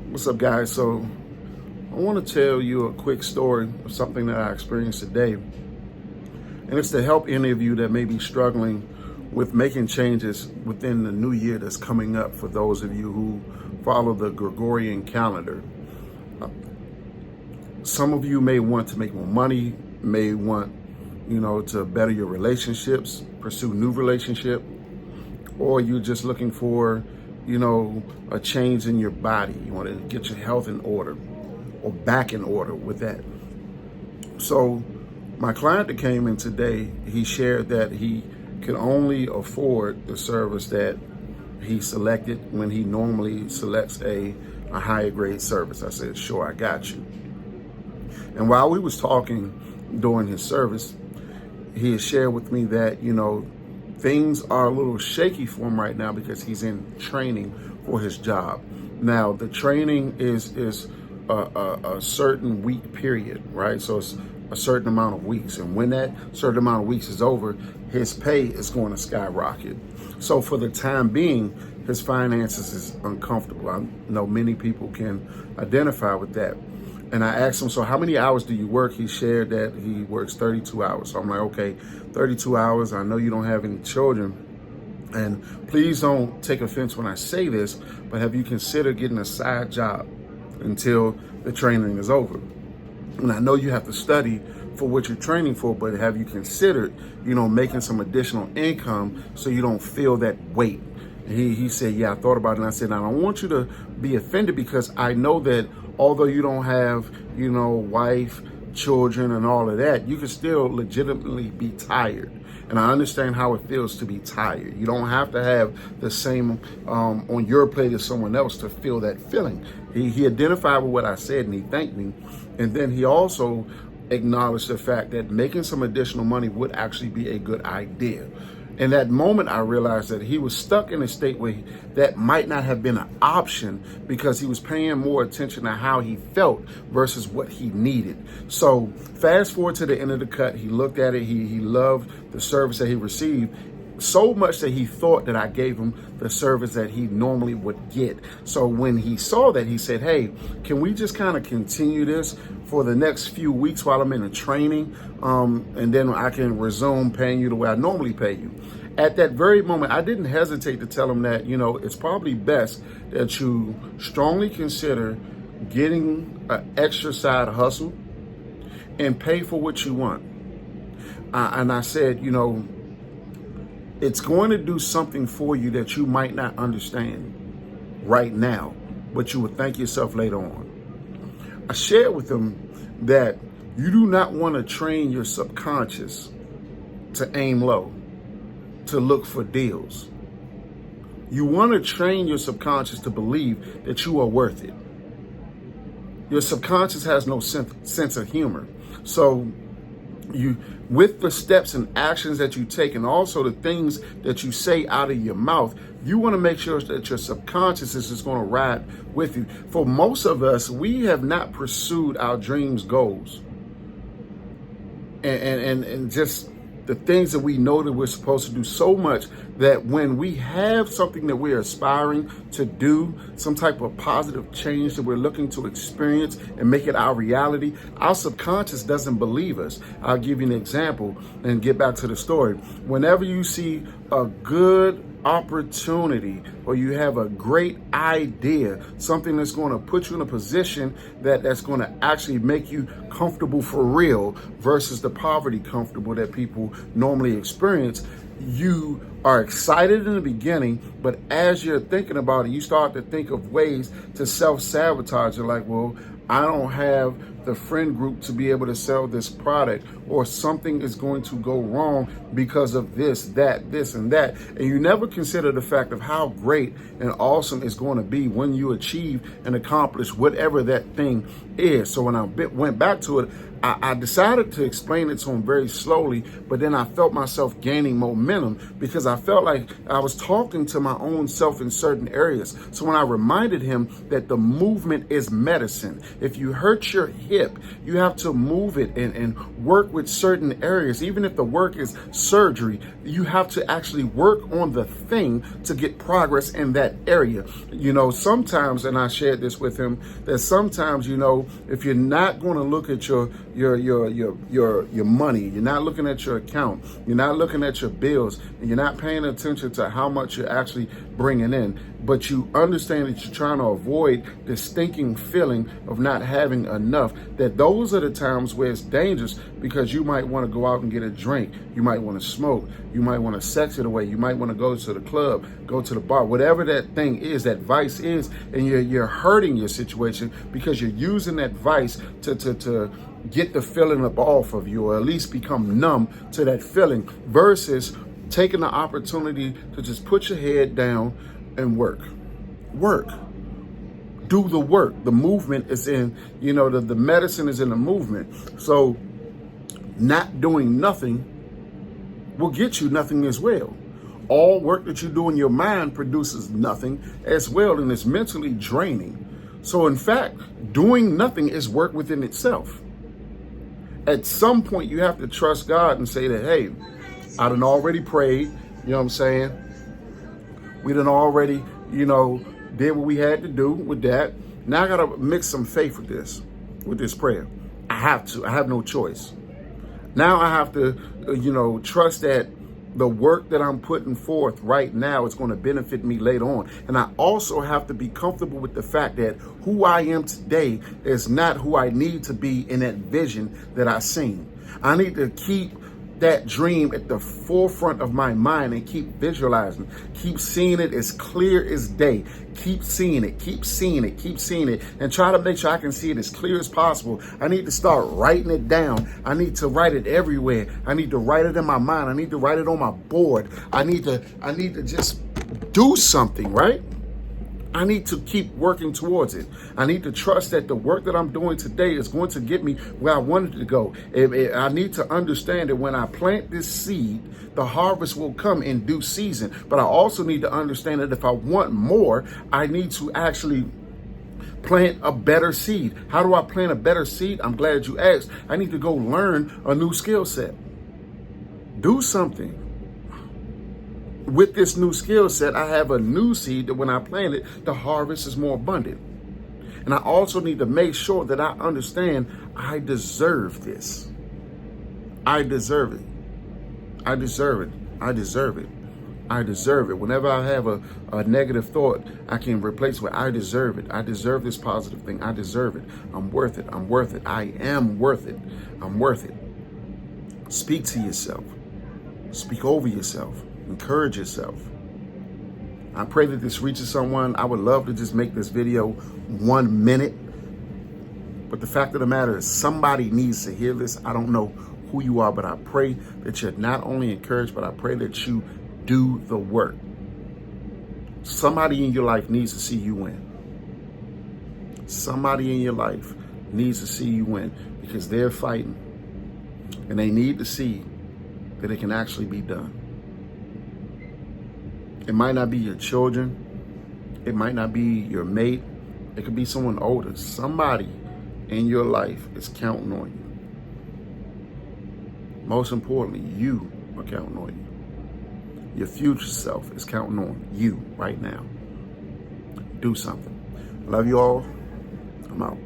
What's up, guys? So I want to tell you a quick story of something that I experienced today. And it's to help any of you that may be struggling with making changes within the new year that's coming up, for those of you who follow the Gregorian calendar. Some of you may want to make more money, may want, to better your relationships, pursue new relationship, or you're just looking for, a change in your body. You want to get your health in order or back in order with that. So my client that came in today, he shared that he could only afford the service that he selected when he normally selects a higher grade service. I said, sure, I got you. And while we was talking during his service, he had shared with me that, things are a little shaky for him right now because he's in training for his job. Now, the training is a certain week period, right? So it's a certain amount of weeks. And when that certain amount of weeks is over, his pay is going to skyrocket. So for the time being, his finances is uncomfortable. I know many people can identify with that. And I asked him, so how many hours do you work? He shared that he works 32 hours. So I'm like, okay, 32 hours. I know you don't have any children. And please don't take offense when I say this, but have you considered getting a side job until the training is over? And I know you have to study for what you're training for, but have you considered, making some additional income so you don't feel that weight? He said, yeah, I thought about it. And I said, I don't want you to be offended, because I know that although you don't have, wife, children, and all of that, you can still legitimately be tired. And I understand how it feels to be tired. You don't have to have the same on your plate as someone else to feel that feeling. He identified with what I said, and he thanked me. And then he also acknowledged the fact that making some additional money would actually be a good idea. In that moment, I realized that he was stuck in a state where that might not have been an option, because he was paying more attention to how he felt versus what he needed. So fast forward to the end of the cut, he looked at it. He loved the service that he received, so much that he thought that I gave him the service that he normally would get. So when he saw that, he said, hey, can we just kind of continue this for the next few weeks while I'm in a training? And then I can resume paying you the way I normally pay you. At that very moment, I didn't hesitate to tell him that, it's probably best that you strongly consider getting an extra side hustle and pay for what you want. And I said, it's going to do something for you that you might not understand right now, but you would thank yourself later on. I shared with them that you do not want to train your subconscious to aim low, to look for deals. You want to train your subconscious to believe that you are worth it. Your subconscious has no sense of humor. So with the steps and actions that you take, and also the things that you say out of your mouth, you want to make sure that your subconscious is just going to ride with you. For most of us, we have not pursued our dreams, goals, and just the things that we know that we're supposed to do, so much that when we have something that we're aspiring to do, some type of positive change that we're looking to experience and make it our reality, our subconscious doesn't believe us. I'll give you an example and get back to the story. Whenever you see a good opportunity, or you have a great idea, something that's going to put you in a position that's going to actually make you comfortable for real versus the poverty comfortable that people normally experience, you are excited in the beginning, but as you're thinking about it, you start to think of ways to self-sabotage. You're like, well, I don't have the friend group to be able to sell this product, or something is going to go wrong because of this, and that. And you never consider the fact of how great and awesome it's going to be when you achieve and accomplish whatever that thing is. So when I went back to it, I decided to explain it to him very slowly, but then I felt myself gaining momentum, because I felt like I was talking to my own self in certain areas. So when I reminded him that the movement is medicine, if you hurt your hip, you have to move it and work with certain areas. Even if the work is surgery, you have to actually work on the thing to get progress in that area. You know, sometimes, and I shared this with him, that sometimes, you know, if you're not going to look at your money, you're not looking at your account, you're not looking at your bills, and you're not paying attention to how much you're actually bringing in, but you understand that you're trying to avoid the stinking feeling of not having enough, that those are the times where it's dangerous, because you might want to go out and get a drink, you might want to smoke, you might want to sex it away, you might want to go to the club, go to the bar, whatever that thing is, that vice is, and you're hurting your situation because you're using that vice to get the feeling up off of you, or at least become numb to that feeling, versus taking the opportunity to just put your head down and work. Do the work. The movement is in, you know, the medicine is in the movement. So not doing nothing will get you nothing as well. All work that you do in your mind produces nothing as well, and it's mentally draining. So in fact, doing nothing is work within itself. At some point, you have to trust God and say that, hey, I done already prayed, you know what I'm saying? We done already, you know, did what we had to do with that. Now I gotta mix some faith with this prayer. I have no choice. Now I have to, you know, trust that the work that I'm putting forth right now is going to benefit me later on. And I also have to be comfortable with the fact that who I am today is not who I need to be in that vision that I seen. I need to keep that dream at the forefront of my mind and keep visualizing, keep seeing it as clear as day. Keep seeing it, and try to make sure I can see it as clear as possible. I need to start writing it down. I need to write it everywhere. I need to write it in my mind. I need to write it on my board. I need to just do something, right? I need to keep working towards it. I need to trust that the work that I'm doing today is going to get me where I wanted to go. I need to understand that when I plant this seed, the harvest will come in due season. But I also need to understand that if I want more, I need to actually plant a better seed. How do I plant a better seed? I'm glad you asked. I need to go learn a new skill set. Do something. With this new skill set, I have a new seed that when I plant it, the harvest is more abundant. And I also need to make sure that I understand I deserve this. I deserve it. I deserve it. I deserve it. I deserve it. Whenever I have a negative thought, I can replace it with I deserve it. I deserve this positive thing. I deserve it. I'm worth it. I'm worth it. I am worth it. I'm worth it. Speak to yourself. Speak over yourself. Encourage yourself. I pray that this reaches someone. I would love to just make this video 1 minute. But the fact of the matter is somebody needs to hear this. I don't know who you are, but I pray that you're not only encouraged, but I pray that you do the work. Somebody in your life needs to see you win. Somebody in your life needs to see you win because they're fighting and they need to see that it can actually be done. It might not be your children. It might not be your mate. It could be someone older. Somebody in your life is counting on you. Most importantly, you are counting on you. Your future self is counting on you right now. Do something. Love you all. I'm out.